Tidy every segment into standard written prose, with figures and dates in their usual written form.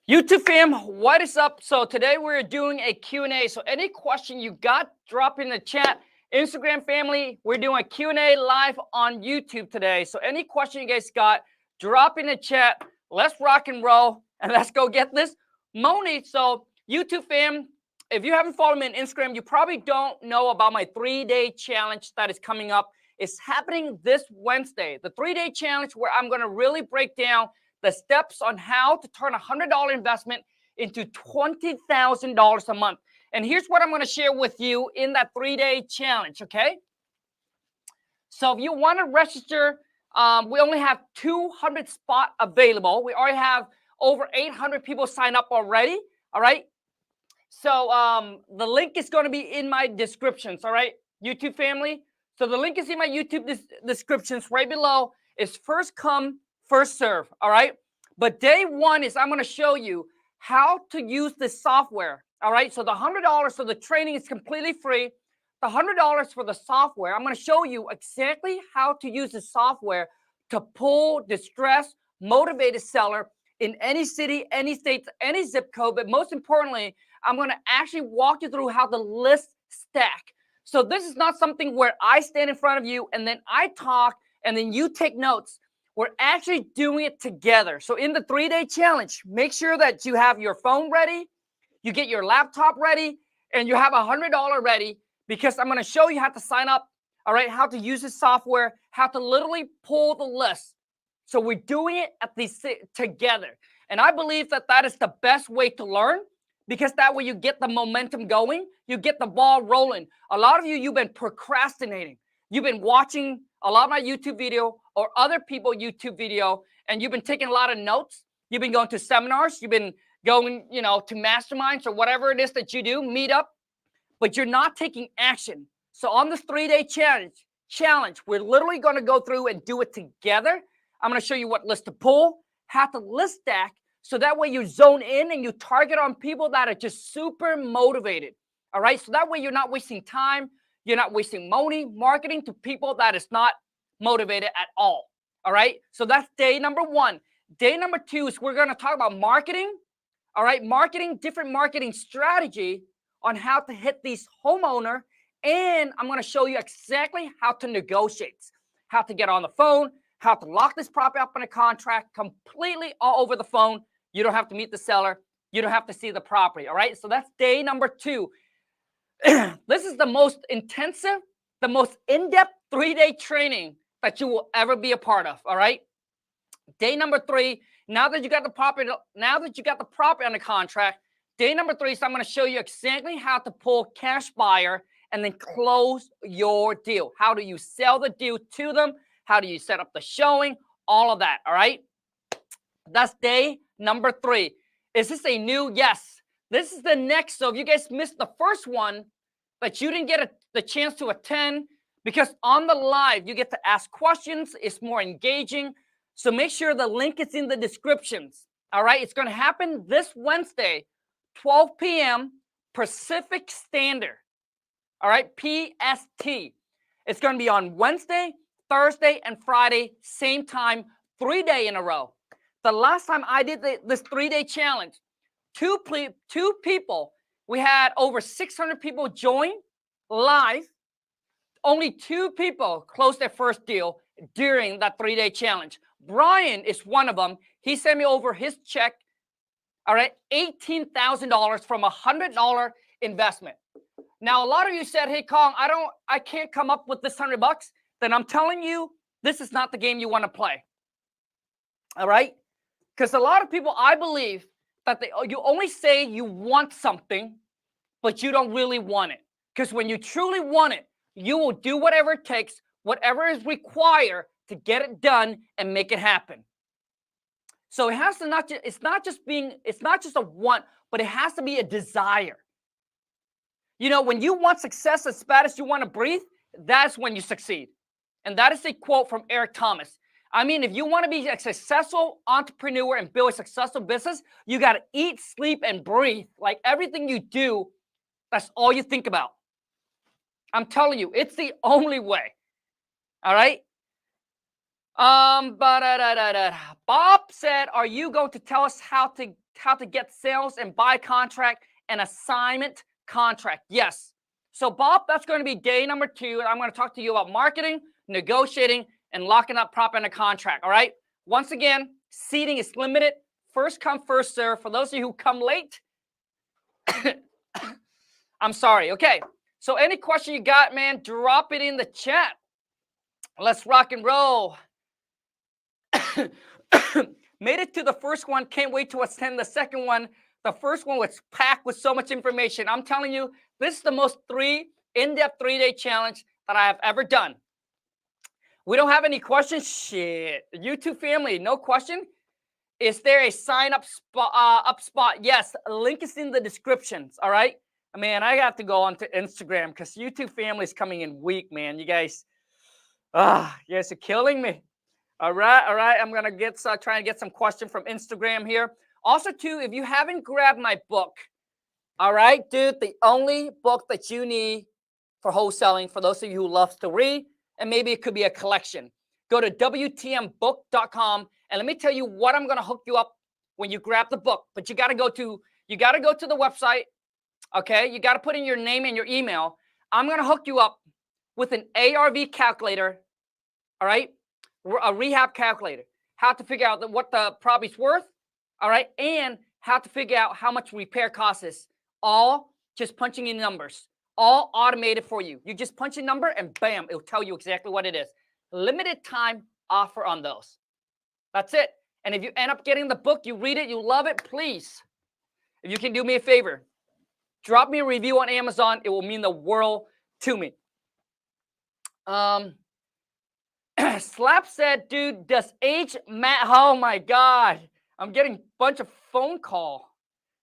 YouTube fam, what is up? So today we're doing a Q&A. So any question you got, drop in the chat. Instagram family, we're doing a Q&A live on YouTube today. So any question you guys got, drop in the chat. Let's rock and roll and let's go get this money. So YouTube fam, if you haven't followed me on Instagram, you probably don't know about my 3-day challenge that is coming up. It's happening this Wednesday. The 3-day challenge where I'm going to really break down the steps on how to turn a $100 investment into $20,000 a month. And here's what I'm going to share with you in that 3-day challenge, okay? So if you want to register, we only have 200 spots available. We already have over 800 people sign up already, all right? So the link is going to be in my descriptions, all right, YouTube family? So the link is in my YouTube descriptions right below. It's first come, first serve, all right? But day one is I'm going to show you how to use this software, all right? So the $100, so the training is completely free. The $100 for the software, I'm going to show you exactly how to use the software to pull distressed, motivated seller in any city, any state, any zip code. But most importantly, I'm going to actually walk you through how to list stack. So this is not something where I stand in front of you and then I talk and then you take notes. We're actually doing it together. So in the 3-day challenge, make sure that you have your phone ready, you get your laptop ready, and you have $100 ready, because I'm going to show you how to sign up, all right, how to use the software, how to literally pull the list. So we're doing it at these together. And I believe that that is the best way to learn, because that way you get the momentum going, you get the ball rolling. A lot of you, you've been procrastinating. You've been watching a lot of my YouTube video or other people YouTube video, and you've been taking a lot of notes. You've been going to seminars. You've been going, to masterminds or whatever it is that you do, meet up, but you're not taking action. So on this 3-day challenge, we're literally going to go through and do it together. I'm going to show you what list to pull, how to list stack, so that way you zone in and you target on people that are just super motivated. All right. So that way you're not wasting time. You're not wasting money marketing to people that is not motivated at all. All right. So that's day number one. Day number two is we're going to talk about marketing. All right. Different marketing strategy on how to hit these homeowner. And I'm going to show you exactly how to negotiate, how to get on the phone, how to lock this property up in a contract completely all over the phone. You don't have to meet the seller. You don't have to see the property. All right. So that's day number two. This is the most intensive, the most in-depth 3-day training that you will ever be a part of. All right. Day number three, now that you got the property on the contract, day number three, so I'm going to show you exactly how to pull cash buyer and then close your deal. How do you sell the deal to them? How do you set up the showing? All of that. All right. That's day number three. Is this a new? Yes. This is the next. So if you guys missed the first one, but you didn't get the chance to attend, because on the live, you get to ask questions. It's more engaging. So make sure the link is in the descriptions. All right. It's going to happen this Wednesday, 12 p.m. Pacific Standard. All right. PST. It's going to be on Wednesday, Thursday, and Friday, same time, 3 days in a row. The last time I did this 3-day challenge, two people, we had over 600 people join live. Only 2 people closed their first deal during that 3-day challenge. Brian is one of them. He sent me over his check, all right, $18,000 from a $100 investment. Now, a lot of you said, hey, Kong, I can't come up with this $100. Then I'm telling you, this is not the game you want to play. All right? Because a lot of people, I believe, that you only say you want something, but you don't really want it. Because when you truly want it, you will do whatever it takes, whatever is required to get it done and make it happen. So it has to it's not just a want, but it has to be a desire. When you want success as bad as you want to breathe, that's when you succeed. And that is a quote from Eric Thomas. I mean, if you want to be a successful entrepreneur and build a successful business, you got to eat, sleep, and breathe. Like everything you do, that's all you think about. I'm telling you, it's the only way. All right? Bob said, "Are you going to tell us how to get sales and buy contract and assignment contract?" Yes. So Bob, that's going to be day number 2, and I'm going to talk to you about marketing, negotiating, and locking up prop in a contract. All right. Once again, seating is limited. First come, first serve. For those of you who come late, I'm sorry. Okay. So any question you got, man, drop it in the chat. Let's rock and roll. Made it to the first one. Can't wait to attend the second one. The first one was packed with so much information. I'm telling you, this is the most in-depth 3-day challenge that I have ever done. We don't have any questions. Shit. YouTube family, no question. Is there a sign up spot? Yes. Link is in the descriptions. All right. Man, I have to go on to Instagram because YouTube family is coming in weak, man. You guys are killing me. All right. I'm gonna try and get some question from Instagram here. Also, too, if you haven't grabbed my book, all right, dude, the only book that you need for wholesaling, for those of you who loves to read, and maybe it could be a collection, go to WTMbook.com, and let me tell you what I'm gonna hook you up when you grab the book. But you gotta go to the website. Okay, you gotta put in your name and your email. I'm gonna hook you up with an ARV calculator. All right. A rehab calculator, how to figure out what the property's worth, all right, and how to figure out how much repair cost is, all just punching in numbers, all automated for you. You just punch a number and bam, it'll tell you exactly what it is. Limited time offer on those. That's it. And if you end up getting the book, you read it, you love it, please, if you can do me a favor, drop me a review on Amazon. It will mean the world to me. Slap said, dude, does age matter? Oh my God. I'm getting a bunch of phone call.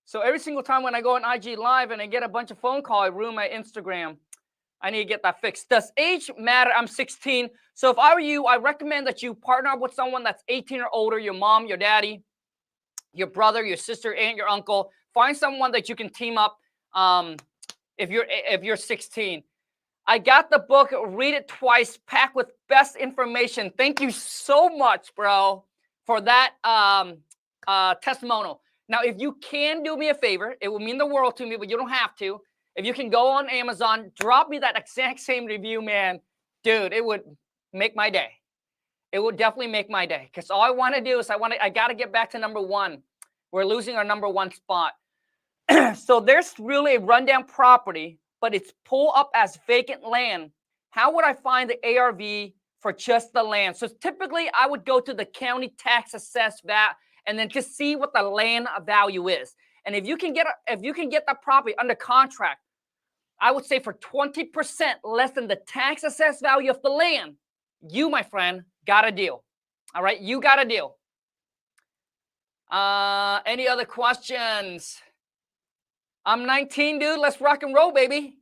So every single time when I go on IG Live and I get a bunch of phone call, I ruin my Instagram. I need to get that fixed. Does age matter? I'm 16. So if I were you, I recommend that you partner up with someone that's 18 or older, your mom, your daddy, your brother, your sister, aunt, your uncle. Find someone that you can team up if you're 16. I got the book, read it twice, packed with best information. Thank you so much, bro, for that testimonial. Now, if you can do me a favor, it will mean the world to me, but you don't have to. If you can go on Amazon, drop me that exact same review, man. Dude, it would make my day. It would definitely make my day. Because all I want to do is I got to get back to number 1. We're losing our number 1 spot. So there's really a rundown property, but it's pulled up as vacant land. How would I find the ARV for just the land? So typically I would go to the county tax assessed VAT and then just see what the land value is. And if you can get that property under contract, I would say for 20% less than the tax assessed value of the land, you, my friend, got a deal. All right, you got a deal. Any other questions? I'm 19, dude. Let's rock and roll, baby.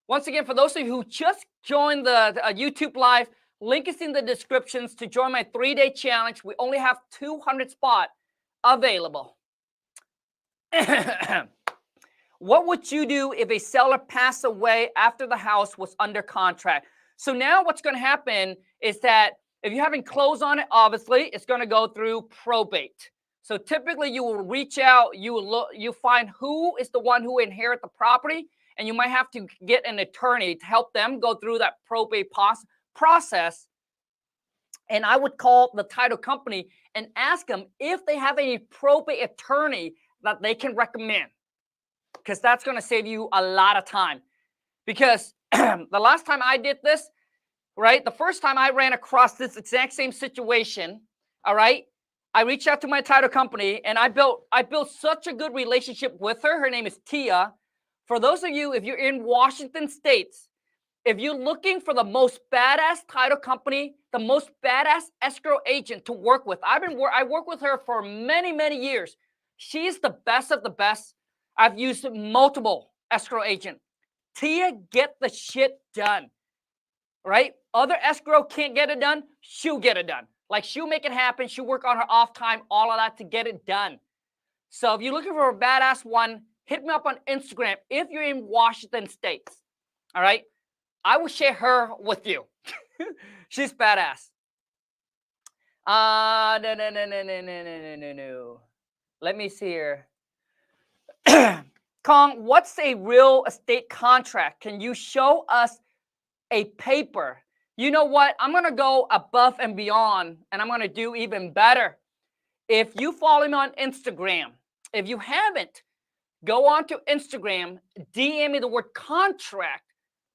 Once again, for those of you who just joined the YouTube live, link is in the descriptions to join my 3-day challenge. We only have 200 spots available. What would you do if a seller passed away after the house was under contract? So now what's going to happen is that if you haven't closed on it, obviously, it's going to go through probate. So typically you will reach out, you find who is the one who inherit the property, and you might have to get an attorney to help them go through that probate process. And I would call the title company and ask them if they have any probate attorney that they can recommend, because that's going to save you a lot of time. Because the last time I did this, right, the first time I ran across this exact same situation, all right, I reached out to my title company and I built such a good relationship with her. Her name is Tia. For those of you, if you're in Washington State, if you're looking for the most badass title company, the most badass escrow agent to work with, I work with her for many, many years. She's the best of the best. I've used multiple escrow agents. Tia, get the shit done, right? Other escrow can't get it done. She'll get it done. Like, she'll make it happen. She'll work on her off time, all of that to get it done. So if you're looking for a badass one, hit me up on Instagram if you're in Washington State. All right? I will share her with you. She's badass. No. Let me see here. Kong, what's a real estate contract? Can you show us a paper? You know what? I'm going to go above and beyond, and I'm going to do even better. If you follow me on Instagram, if you haven't, go on to Instagram, DM me the word contract.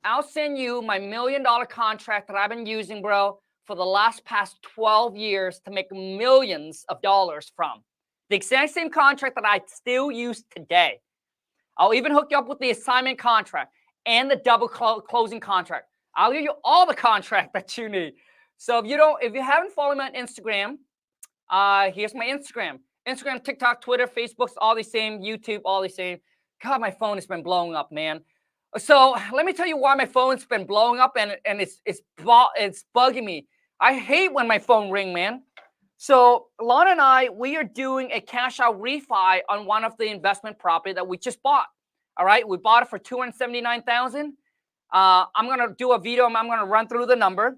I'll send you my $1 million contract that I've been using, bro, for the past 12 years to make millions of dollars from. The exact same contract that I still use today. I'll even hook you up with the assignment contract and the double closing contract. I'll give you all the contract that you need. So if you haven't followed me on Instagram, here's my Instagram. Instagram, TikTok, Twitter, Facebook's all the same. YouTube, all the same. God, my phone has been blowing up, man. So let me tell you why my phone's been blowing up and it's bugging me. I hate when my phone rings, man. So Lon and I, we are doing a cash out refi on one of the investment property that we just bought. All right, we bought it for $279,000. I'm gonna do a video. I'm gonna run through the number.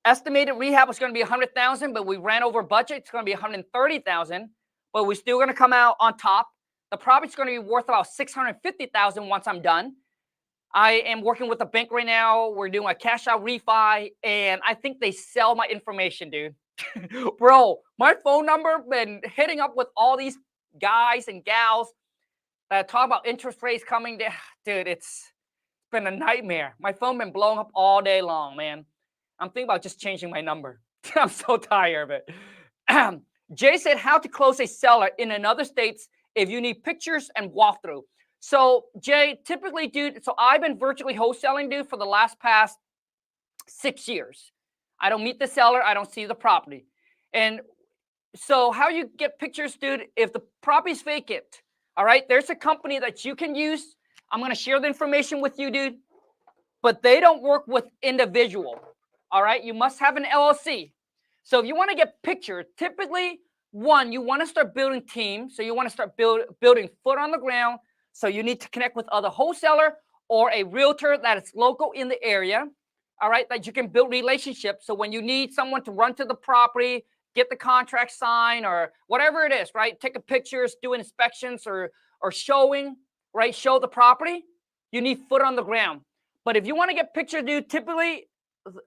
Estimated rehab was going to be $100,000, but we ran over budget. It's going to be $130,000, but we're still going to come out on top. The property's going to be worth about $650,000 once I'm done. I am working with a bank right now. We're doing a cash out refi, and I think they sell my information, dude. Bro, my phone number been hitting up with all these guys and gals that talk about interest rates coming down. Dude, it's been a nightmare. My phone been blowing up all day long, man. I'm thinking about just changing my number. I'm so tired of it. Jay said how to close a seller in another states if you need pictures and walkthrough. So Jay, typically, dude, so I've been virtually wholesaling, dude, for the past 6 years. I don't meet the seller. I don't see the property. And so how you get pictures, dude, if the property's vacant, all right, there's a company that you can use. I'm going to share the information with you, dude, but they don't work with individual. All right, you must have an LLC. So if you want to get pictures, typically, one, you want to start building teams. So you want to start building foot on the ground. So you need to connect with other wholesaler or a realtor that is local in the area. All right, that you can build relationships. So when you need someone to run to the property, get the contract signed or whatever it is, right? Take a pictures, do inspections or showing, right? Show the property. You need foot on the ground. But if you want to get pictures, dude, typically,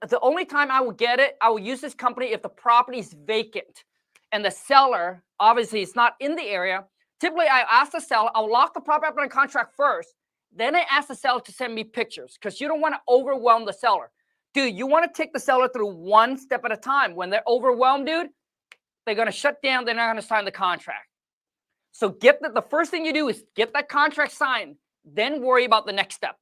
the only time I will get it, I will use this company if the property is vacant and the seller, obviously, is not in the area. Typically, I ask the seller, I'll lock the property up on contract first. Then I ask the seller to send me pictures because you don't want to overwhelm the seller. Dude, you want to take the seller through one step at a time. When they're overwhelmed, dude, they're going to shut down. They're not going to sign the contract. So the first thing you do is get that contract signed, then worry about the next step.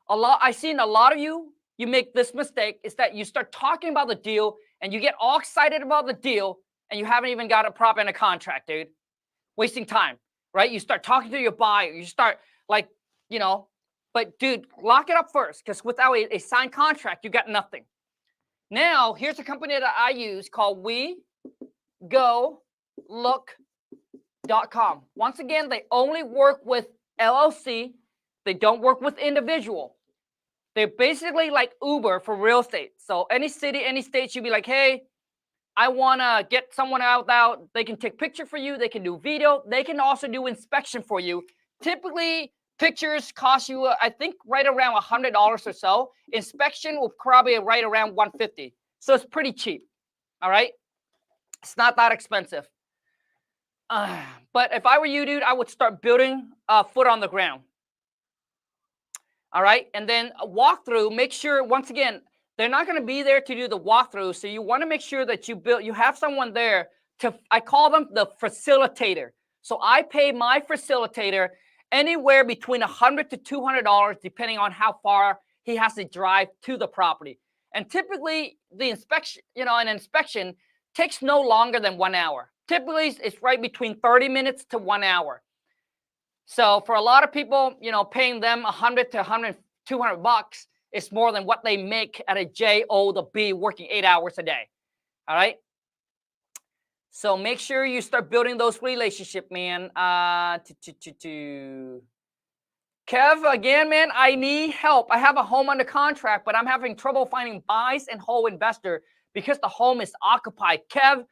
I've seen a lot of you make this mistake is that you start talking about the deal and you get all excited about the deal and you haven't even got a prop in a contract, dude. Wasting time, right? You start talking to your buyer. You start but dude, lock it up first because without a signed contract, you got nothing. Now, here's a company that I use called WeGoLook.com. Once again, they only work with LLC. They don't work with individual. They're basically like Uber for real estate. So any city, any state, you'd be like, hey, I want to get someone out. They can take picture for you. They can do video. They can also do inspection for you. Typically, pictures cost you, I think, right around $100 or so. Inspection will probably right around $150. So it's pretty cheap. All right. It's not that expensive. But if I were you, dude, I would start building foot on the ground. All right. And then a walkthrough, make sure, once again, they're not going to be there to do the walkthrough. So you want to make sure that you have someone there I call them the facilitator. So I pay my facilitator anywhere between $100 to $200, depending on how far he has to drive to the property. And typically the inspection, an inspection takes no longer than 1 hour. Typically it's right between 30 minutes to 1 hour. So for a lot of people, paying them $100 to $200 is more than what they make at a job working 8 hours a day. All right. So make sure you start building those relationships, man. Kev, again, man, I need help. I have a home under contract, but I'm having trouble finding buys and whole investor because the home is occupied. Kev,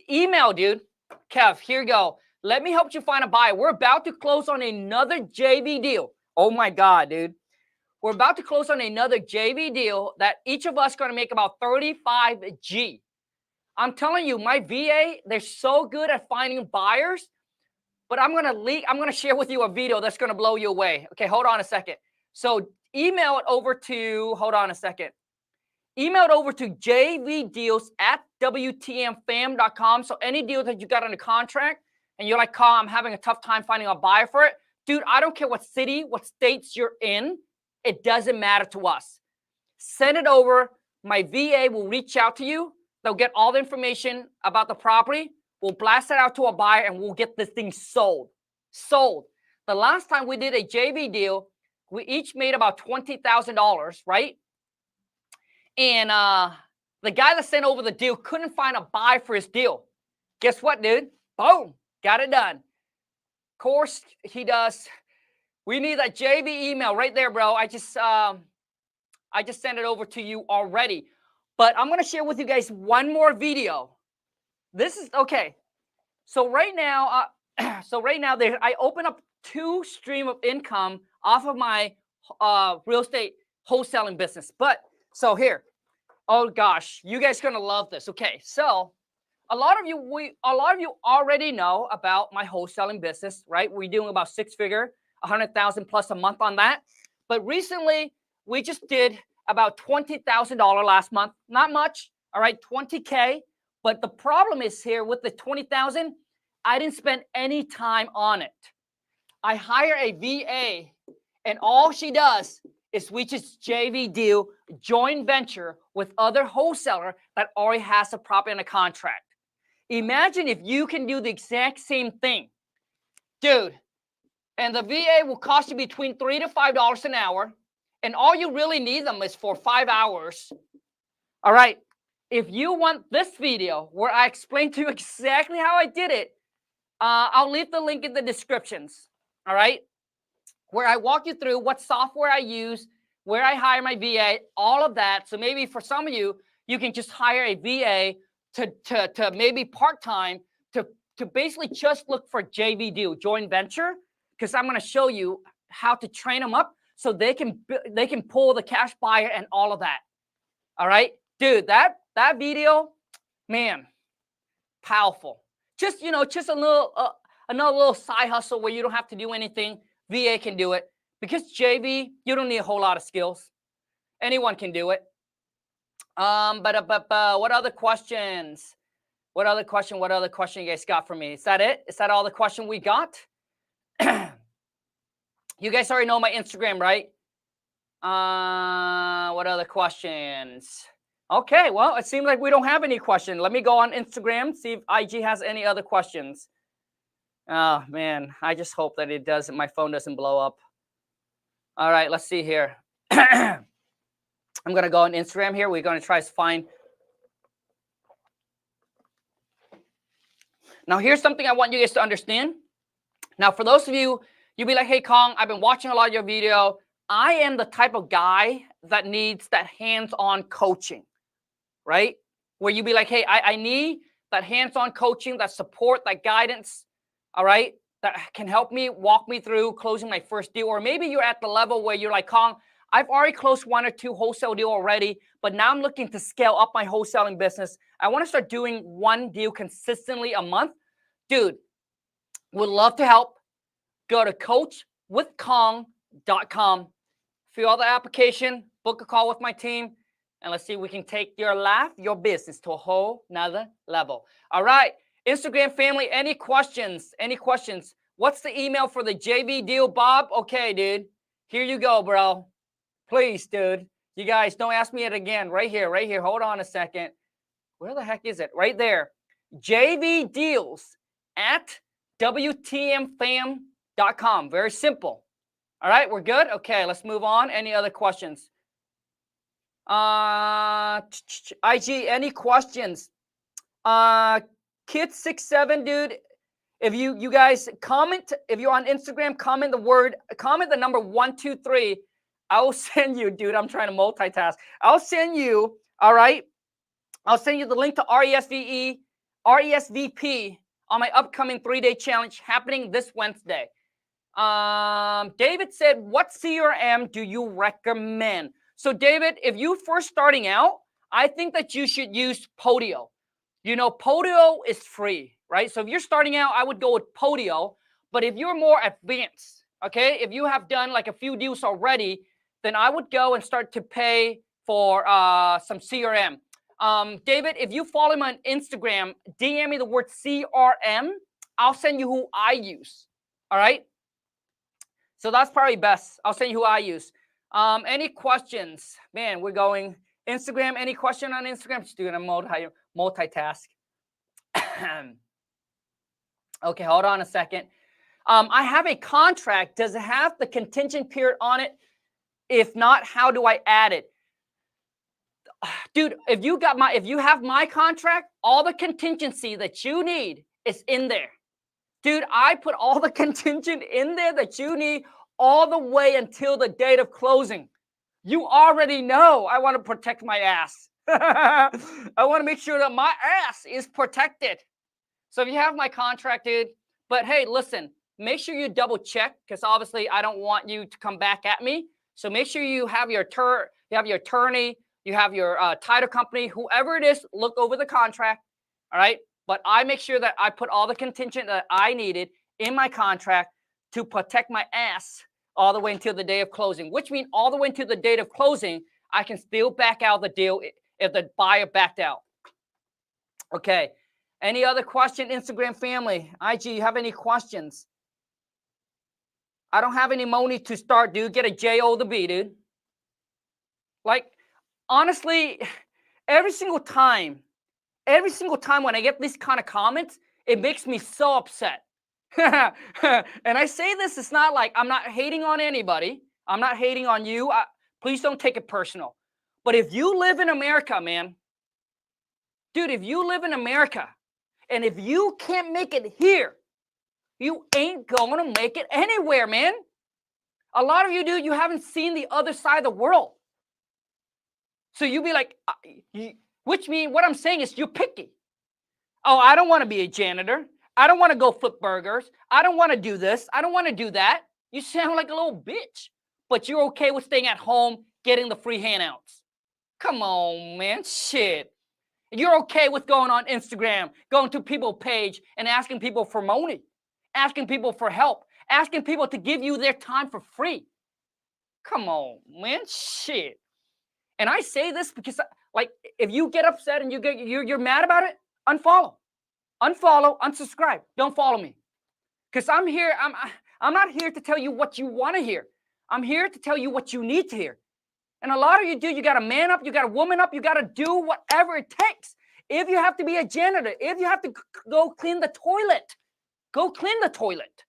email, dude. Kev, here you go. Let me help you find a buyer. We're about to close on another JV deal. Oh my God, dude. We're about to close on another JV deal that each of us are going to make about 35G. I'm telling you, my VA, they're so good at finding buyers, but I'm going to share with you a video that's going to blow you away. Okay, hold on a second. So email it over to, hold on a second. Email it over to jvdeals@wtmfam.com. So any deal that you got under contract and you're like, Carl, I'm having a tough time finding a buyer for it. Dude, I don't care what city, what states you're in. It doesn't matter to us. Send it over. My VA will reach out to you. They'll get all the information about the property. We'll blast it out to a buyer and we'll get this thing sold. Sold. The last time we did a JV deal, we each made about $20,000, right? And the guy that sent over the deal couldn't find a buyer for his deal. Guess what, dude? Boom. Got it done. Of course, he does. We need that JV email right there, bro. I just sent it over to you already. But I'm going to share with you guys one more video. This is okay. So right now, I open up 2 streams of income off of my real estate wholesaling business. But so here, oh gosh, you guys are going to love this. Okay, so a lot of you already know about my wholesaling business, right? We're doing about 6-figure, 100,000 plus a month on that. But recently, we just did about $20,000 last month. Not much, all right, 20K. But the problem is here with the 20,000, I didn't spend any time on it. I hire a VA, and all she does is we just JV deal, joint venture with other wholesaler that already has a property and a contract. Imagine if you can do the exact same thing, dude. And the VA will cost you between $3 to $5 an hour. And all you really need them is for 5 hours. All right. If you want this video where I explain to you exactly how I did it, I'll leave the link in the descriptions. All right. Where I walk you through what software I use, where I hire my VA, all of that. So maybe for some of you, you can just hire a VA to maybe part-time to basically just look for JV deal, joint venture. Because I'm going to show you how to train them up so they can pull the cash buyer and all of that. All right, dude, that video, man, powerful. Just just another little side hustle where you don't have to do anything. VA can do it because JV, you don't need a whole lot of skills. Anyone can do it. But what other questions? What other question you guys got for me? Is that it? Is that all the question we got? You guys already know my Instagram, right? What other questions? Okay, well, it seems like we don't have any questions. Let me go on Instagram, see if IG has any other questions. Oh, man, I just hope that it doesn't. My phone doesn't blow up. All right, let's see here. I'm going to go on Instagram here. We're going to try to find. Now, here's something I want you guys to understand. Now, for those of you, you'll be like, hey, Kong, I've been watching a lot of your video. I am the type of guy that needs that hands-on coaching, right? Where you be like, hey, I need that hands-on coaching, that support, that guidance, all right? That can help me, walk me through closing my first deal. Or maybe you're at the level where you're like, Kong, I've already closed 1 or 2 wholesale deals already, but now I'm looking to scale up my wholesaling business. I want to start doing 1 deal consistently a month. Dude, would love to help. Go to coachwithkong.com, fill out the application, book a call with my team, and let's see if we can take your business to a whole nother level. All right, Instagram family, any questions? Any questions? What's the email for the JV deal, Bob? Okay, dude, here you go, bro. Please, dude. You guys, don't ask me it again. Right here, right here. Hold on a second. Where the heck is it? Right there. JV deals at WTMFam.com. Very simple. All right, we're good? Okay, let's move on. Any other questions? IG, any questions? Kid67, dude. If you guys comment, if you're on Instagram, comment the number 123. I will send you, dude. I'm trying to multitask. I'll send you, all right, I'll send you the link to RESVP on my upcoming 3-day challenge happening this Wednesday. David said, what CRM do you recommend? So David, if you're first starting out, I think that you should use Podio. You know, Podio is free, right? So if you're starting out, I would go with Podio. But if you're more advanced, okay, if you have done like a few deals already, then I would go and start to pay for some CRM. David, if you follow me on Instagram, DM me the word CRM. I'll send you who I use. All right. So that's probably best. I'll send you who I use. Any questions? Man, we're going Instagram. Any question on Instagram? Just doing a multitask. Okay, hold on a second. I have a contract. Does it have the contingent period on it? If not, how do I add it? Dude, if you have my contract, all the contingency that you need is in there. Dude, I put all the contingent in there that you need all the way until the date of closing. You already know I want to protect my ass. I want to make sure that my ass is protected. So if you have my contract, dude, but hey, listen, make sure you double check, because obviously I don't want you to come back at me. So make sure you have your attorney, you have your title company, whoever it is, look over the contract. All right. But I make sure that I put all the contingent that I needed in my contract to protect my ass all the way until the day of closing, which means all the way until the date of closing, I can still back out the deal if the buyer backed out. Okay. Any other question, Instagram family? IG, you have any questions? I don't have any money to start, dude. Get a J-O to B, dude. Like, honestly, every single time when I get these kind of comments, it makes me so upset. And I say this, it's not like I'm not hating on anybody. I'm not hating on you. Please don't take it personal. But if you live in America, man, dude, if you live in America and if you can't make it here, you ain't going to make it anywhere, man. A lot of you, dude, you haven't seen the other side of the world. So you be like, which means what I'm saying is you're picky. Oh, I don't want to be a janitor. I don't want to go flip burgers. I don't want to do this. I don't want to do that. You sound like a little bitch, but you're okay with staying at home, getting the free handouts. Come on, man. Shit. You're okay with going on Instagram, going to people's page and asking people for money, asking people for help, asking people to give you their time for free. Come on, man. Shit. And I say this because, like, if you get upset and you're mad about it, unfollow, unsubscribe. Don't follow me, because I'm here. I'm not here to tell you what you want to hear. I'm here to tell you what you need to hear. And a lot of you do. You got to man up. You got to woman up. You got to do whatever it takes. If you have to be a janitor, if you have to go clean the toilet, go clean the toilet.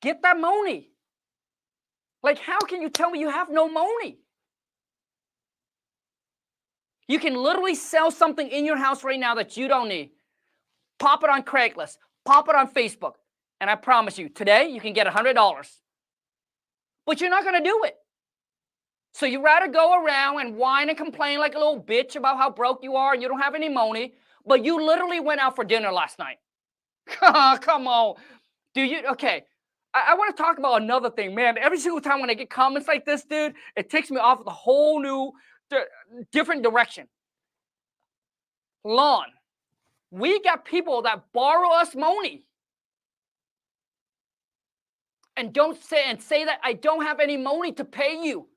Get that money. Like, how can you tell me you have no money? You can literally sell something in your house right now that you don't need. Pop it on Craigslist. Pop it on Facebook. And I promise you, today you can get $100. But you're not going to do it. So you rather go around and whine and complain like a little bitch about how broke you are and you don't have any money, but you literally went out for dinner last night. Come on. Do you? Okay. I want to talk about another thing, man. Every single time when I get comments like this, dude, it takes me off of the whole new, different direction. Lawn. We got people that borrow us money and say that I don't have any money to pay you,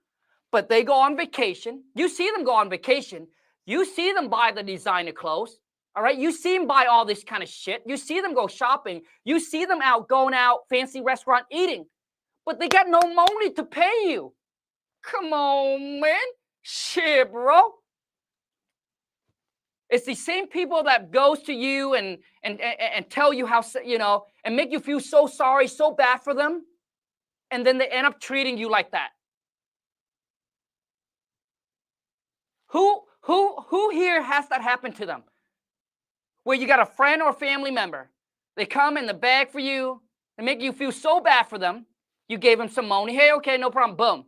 but they go on vacation. You see them go on vacation. You see them buy the designer clothes. All right. You see them buy all this kind of shit. You see them go shopping. You see them going out, fancy restaurant eating, but they got no money to pay you. Come on, man. Shit, bro. It's the same people that goes to you and tell you how, and make you feel so sorry, so bad for them. And then they end up treating you like that. Who here has that happen to them? Where you got a friend or a family member, they come in the bag for you, they make you feel so bad for them. You gave them some money. Hey, okay, no problem. Boom.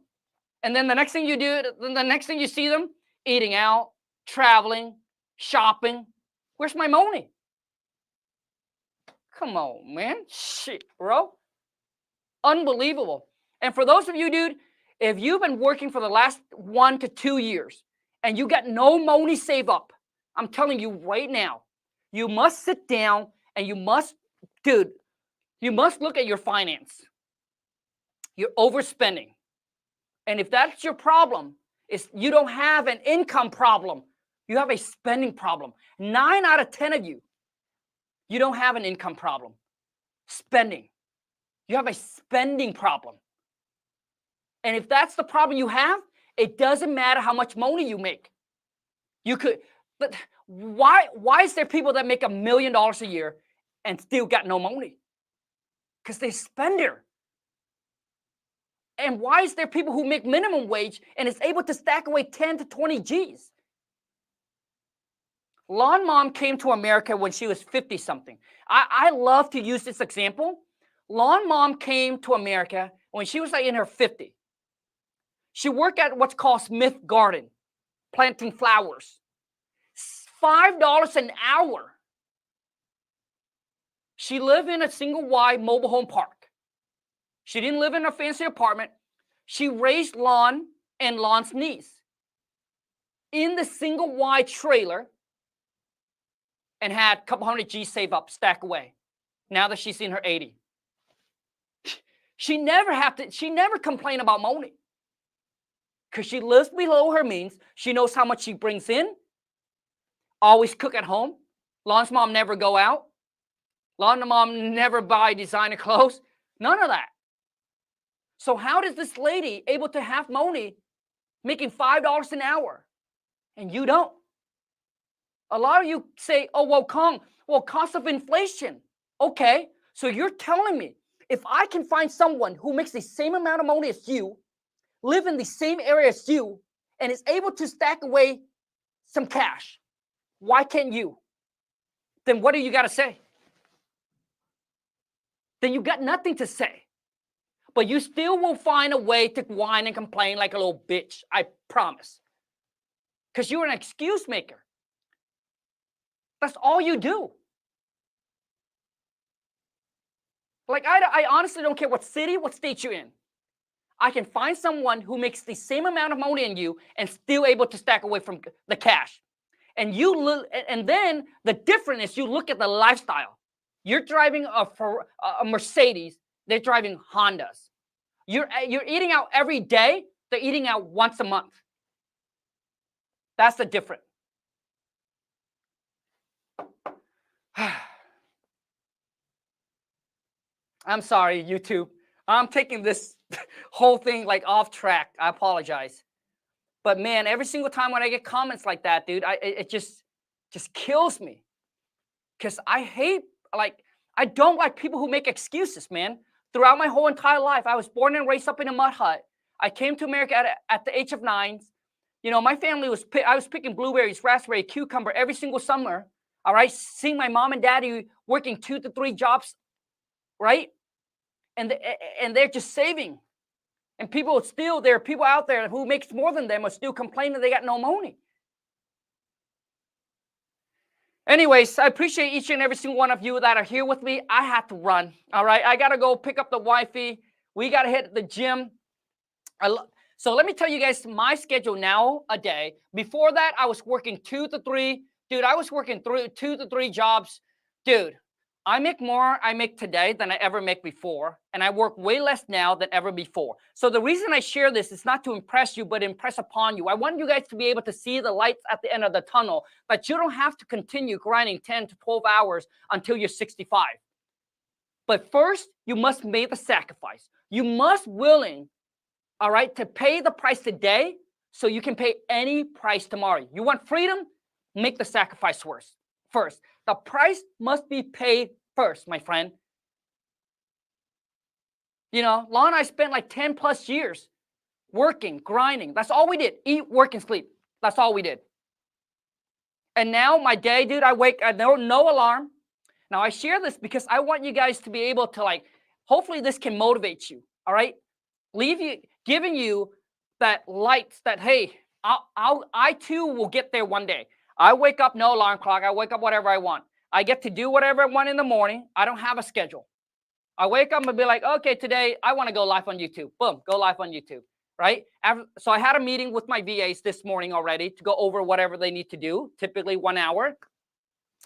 And then the next thing you see them eating out, traveling, shopping. Where's my money? Come on, man. Shit, bro. Unbelievable. And for those of you, dude, if you've been working for the last 1 to 2 years and you got no money saved up, I'm telling you right now, you must sit down and you must look at your finance. You're overspending. And if that's your problem, is you don't have an income problem. You have a spending problem. 9 out of 10 of you don't have an income problem. Spending. You have a spending problem. And if that's the problem you have, it doesn't matter how much money you make. But why is there people that make $1 million a year and still got no money? Because they spender. And why is there people who make minimum wage and is able to stack away 10 to 20 G's? Lawn Mom came to America when she was 50-something. I love to use this example. Lawn Mom came to America when she was like in her 50s. She worked at what's called Smith Garden, planting flowers. $5 an hour. She lived in a single wide mobile home park. She didn't live in a fancy apartment. She raised Lon and Lon's niece in the single wide trailer and had a couple hundred G's saved up, stack away. Now that she's in her 80s. She never complained about money. Because she lives below her means. She knows how much she brings in. Always cook at home. Lon's mom never go out. Lon's mom never buy designer clothes. None of that. So how does this lady able to have money making $5 an hour and you don't? A lot of you say, oh, well, Kong, cost of inflation. Okay, so you're telling me if I can find someone who makes the same amount of money as you, live in the same area as you, and is able to stack away some cash, why can't you? Then what do you got to say? Then you got nothing to say. But you still will find a way to whine and complain like a little bitch, I promise. Because you're an excuse maker. That's all you do. Like, I honestly don't care what city, what state you're in. I can find someone who makes the same amount of money in you and still able to stack away from the cash. And then the difference is you look at the lifestyle. You're driving a Mercedes. They're driving Hondas. You're eating out every day. They're eating out once a month. That's the difference. I'm sorry, YouTube. I'm taking this whole thing like off track. I apologize. But man, every single time when I get comments like that, dude, it just kills me. Because I don't like people who make excuses, man. Throughout my whole entire life, I was born and raised up in a mud hut. I came to America at the age of 9. You know, my family I was picking blueberries, raspberry, cucumber every single summer. All right, seeing my mom and daddy working 2 to 3 jobs, right? And they're just saving. And there are people out there who makes more than them are still complaining they got no money. Anyways, I appreciate each and every single one of you that are here with me. I had to run, all right? I got to go pick up the wifey. We got to hit the gym. So let me tell you guys my schedule now a day. Before that, I was working 2 to 3. Dude, I was working 2 to 3 jobs. Dude, I make today than I ever make before. And I work way less now than ever before. So the reason I share this is not to impress you, but impress upon you. I want you guys to be able to see the lights at the end of the tunnel, but you don't have to continue grinding 10 to 12 hours until you're 65. But first, you must make the sacrifice. You must willing, all right, to pay the price today so you can pay any price tomorrow. You want freedom? Make the sacrifice first. The price must be paid first, my friend. You know, Lon and I spent like 10 plus years working, grinding. That's all we did. Eat, work, and sleep. That's all we did. And now my day, dude, I no alarm. Now I share this because I want you guys to be able to hopefully this can motivate you. All right. Giving you that light that, hey, I too will get there one day. I wake up, no alarm clock. I wake up whatever I want. I get to do whatever I want in the morning. I don't have a schedule. I wake up and be like, okay, today I want to go live on YouTube. Boom, go live on YouTube, right? So I had a meeting with my VAs this morning already to go over whatever they need to do, typically 1 hour.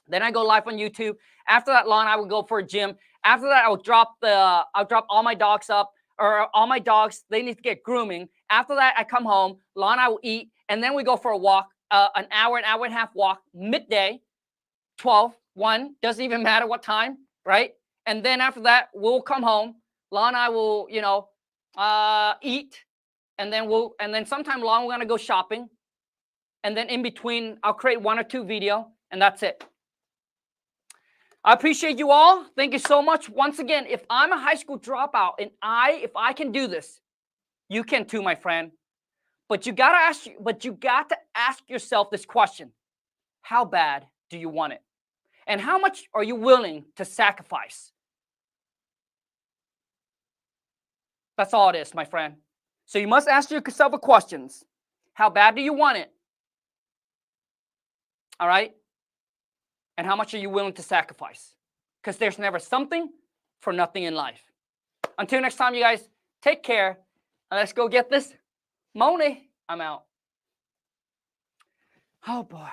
Then I go live on YouTube. After that, Lon, I would go for a gym. After that, I'll drop all my dogs up, or all my dogs, they need to get grooming. After that, I come home, Lon, I will eat, and then we go for a walk, an hour and a half walk, midday, 12, 1, doesn't even matter what time, right? And then after that, we'll come home. Lon and I will, eat, and then sometime Lon, we're gonna go shopping, and then in between, I'll create 1 or 2 video, and that's it. I appreciate you all. Thank you so much. Once again, if I'm a high school dropout and if I can do this, you can too, my friend. But you got to ask yourself this question: how bad do you want it? And how much are you willing to sacrifice? That's all it is, my friend. So you must ask yourself a question. How bad do you want it? All right? And how much are you willing to sacrifice? Because there's never something for nothing in life. Until next time, you guys, take care. And let's go get this money. I'm out. Oh, boy.